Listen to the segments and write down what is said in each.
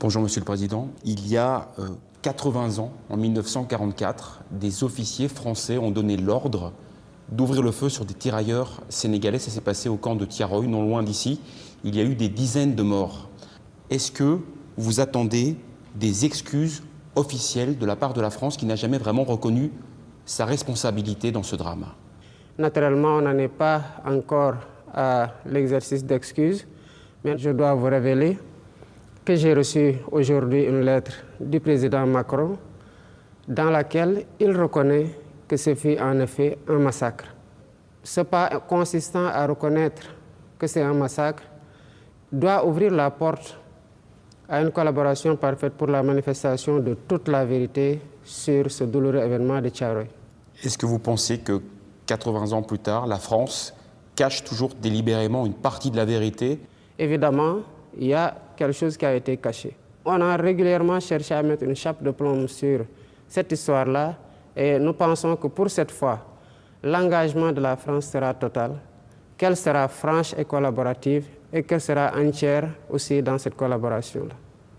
Bonjour Monsieur le Président. Il y a 80 ans, en 1944, des officiers français ont donné l'ordre d'ouvrir le feu sur des tirailleurs sénégalais. Ça s'est passé au camp de Tiaroy, non loin d'ici. Il y a eu des dizaines de morts. Est-ce que vous attendez des excuses officielles de la part de la France qui n'a jamais vraiment reconnu sa responsabilité dans ce drame? Naturellement, on n'en est pas encore à l'exercice d'excuses, mais je dois vous révéler que j'ai reçu aujourd'hui une lettre du président Macron dans laquelle il reconnaît que ce fut en effet un massacre. Ce pas consistant à reconnaître que c'est un massacre doit ouvrir la porte à une collaboration parfaite pour la manifestation de toute la vérité sur ce douloureux événement de Tiaroy. Est-ce que vous pensez que 80 ans plus tard, la France cache toujours délibérément une partie de la vérité? Évidemment, il y a quelque chose qui a été caché. On a régulièrement cherché à mettre une chape de plomb sur cette histoire-là et nous pensons que pour cette fois, l'engagement de la France sera total, qu'elle sera franche et collaborative et qu'elle sera entière aussi dans cette collaboration-là.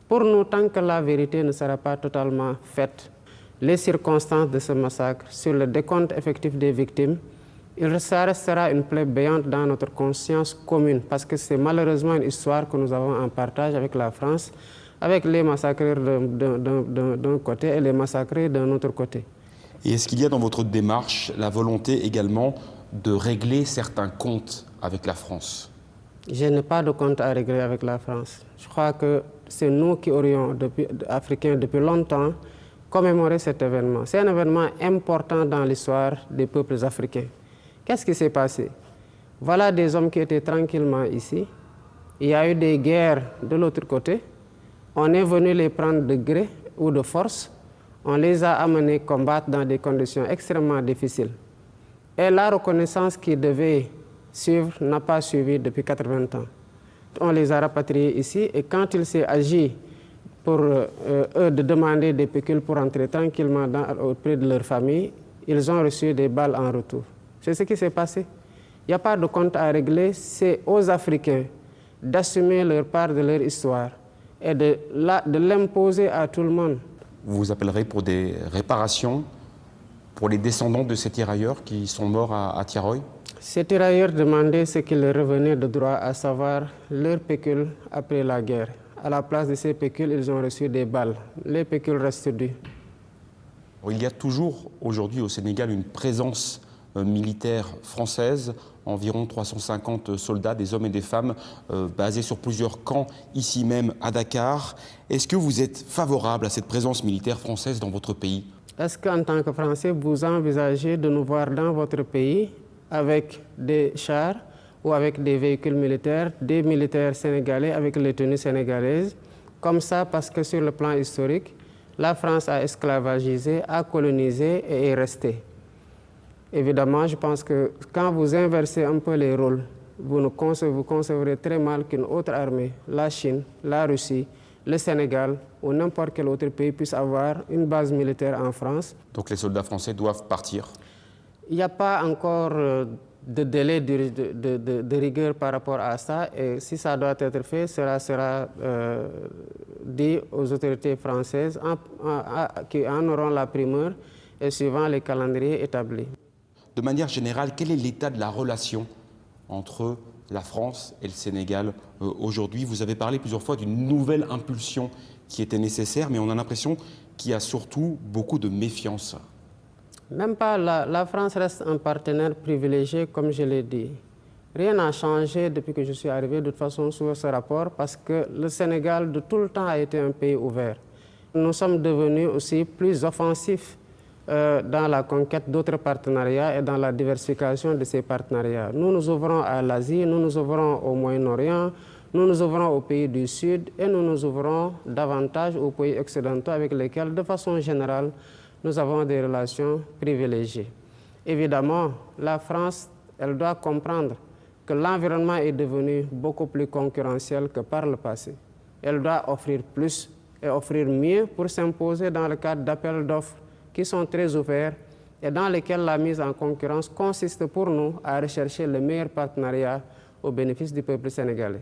Pour nous, tant que la vérité ne sera pas totalement faite, les circonstances de ce massacre, sur le décompte effectif des victimes, ça restera une plaie béante dans notre conscience commune parce que c'est malheureusement une histoire que nous avons en partage avec la France, avec les massacreurs d'un côté et les massacrés d'un autre côté. Et est-ce qu'il y a dans votre démarche la volonté également de régler certains comptes avec la France? Je n'ai pas de compte à régler avec la France. Je crois que c'est nous qui aurions, Africains, depuis longtemps, commémoré cet événement. C'est un événement important dans l'histoire des peuples africains. Qu'est-ce qui s'est passé? Voilà des hommes qui étaient tranquillement ici. Il y a eu des guerres de l'autre côté. On est venu les prendre de gré ou de force. On les a amenés combattre dans des conditions extrêmement difficiles. Et la reconnaissance qui devait suivre n'a pas suivi depuis 80 ans. On les a rapatriés ici et quand il s'est agi pour eux de demander des pécules pour entrer tranquillement auprès de leur famille, ils ont reçu des balles en retour. C'est ce qui s'est passé. Il n'y a pas de compte à régler, c'est aux Africains d'assumer leur part de leur histoire et de l'imposer à tout le monde. Vous appellerez pour des réparations pour les descendants de ces tirailleurs qui sont morts à Tiaroy? Ces tirailleurs demandaient ce qui leur revenait de droit, à savoir leur pécule après la guerre. À la place de ces pécules, ils ont reçu des balles. Les pécules restent dues. Il y a toujours aujourd'hui au Sénégal une présence militaire française, environ 350 soldats, des hommes et des femmes, basés sur plusieurs camps, ici même à Dakar. Est-ce que vous êtes favorable à cette présence militaire française dans votre pays? Est-ce qu'en tant que Français, vous envisagez de nous voir dans votre pays avec des chars ou avec des véhicules militaires, des militaires sénégalais avec les tenues sénégalaises, comme ça parce que sur le plan historique, la France a esclavagisé, a colonisé et est restée. Évidemment, je pense que quand vous inversez un peu les rôles, vous concevrez très mal qu'une autre armée, la Chine, la Russie, le Sénégal ou n'importe quel autre pays puisse avoir une base militaire en France. Donc les soldats français doivent partir? Il n'y a pas encore de délai de rigueur par rapport à ça et si ça doit être fait, cela sera dit aux autorités françaises qui en auront la primeur et suivant les calendriers établis. De manière générale, quel est l'état de la relation entre la France et le Sénégal aujourd'hui? Vous avez parlé plusieurs fois d'une nouvelle impulsion qui était nécessaire, mais on a l'impression qu'il y a surtout beaucoup de méfiance. Même pas, la France reste un partenaire privilégié, comme je l'ai dit. Rien n'a changé depuis que je suis arrivé, de toute façon, sur ce rapport, parce que le Sénégal, de tout le temps, a été un pays ouvert. Nous sommes devenus aussi plus offensifs dans la conquête d'autres partenariats et dans la diversification de ces partenariats. Nous nous ouvrons à l'Asie, nous nous ouvrons au Moyen-Orient, nous nous ouvrons aux pays du Sud et nous nous ouvrons davantage aux pays occidentaux avec lesquels, de façon générale, nous avons des relations privilégiées. Évidemment, la France, elle doit comprendre que l'environnement est devenu beaucoup plus concurrentiel que par le passé. Elle doit offrir plus et offrir mieux pour s'imposer dans le cadre d'appels d'offres qui sont très ouverts et dans lesquels la mise en concurrence consiste pour nous à rechercher le meilleur partenariat au bénéfice du peuple sénégalais.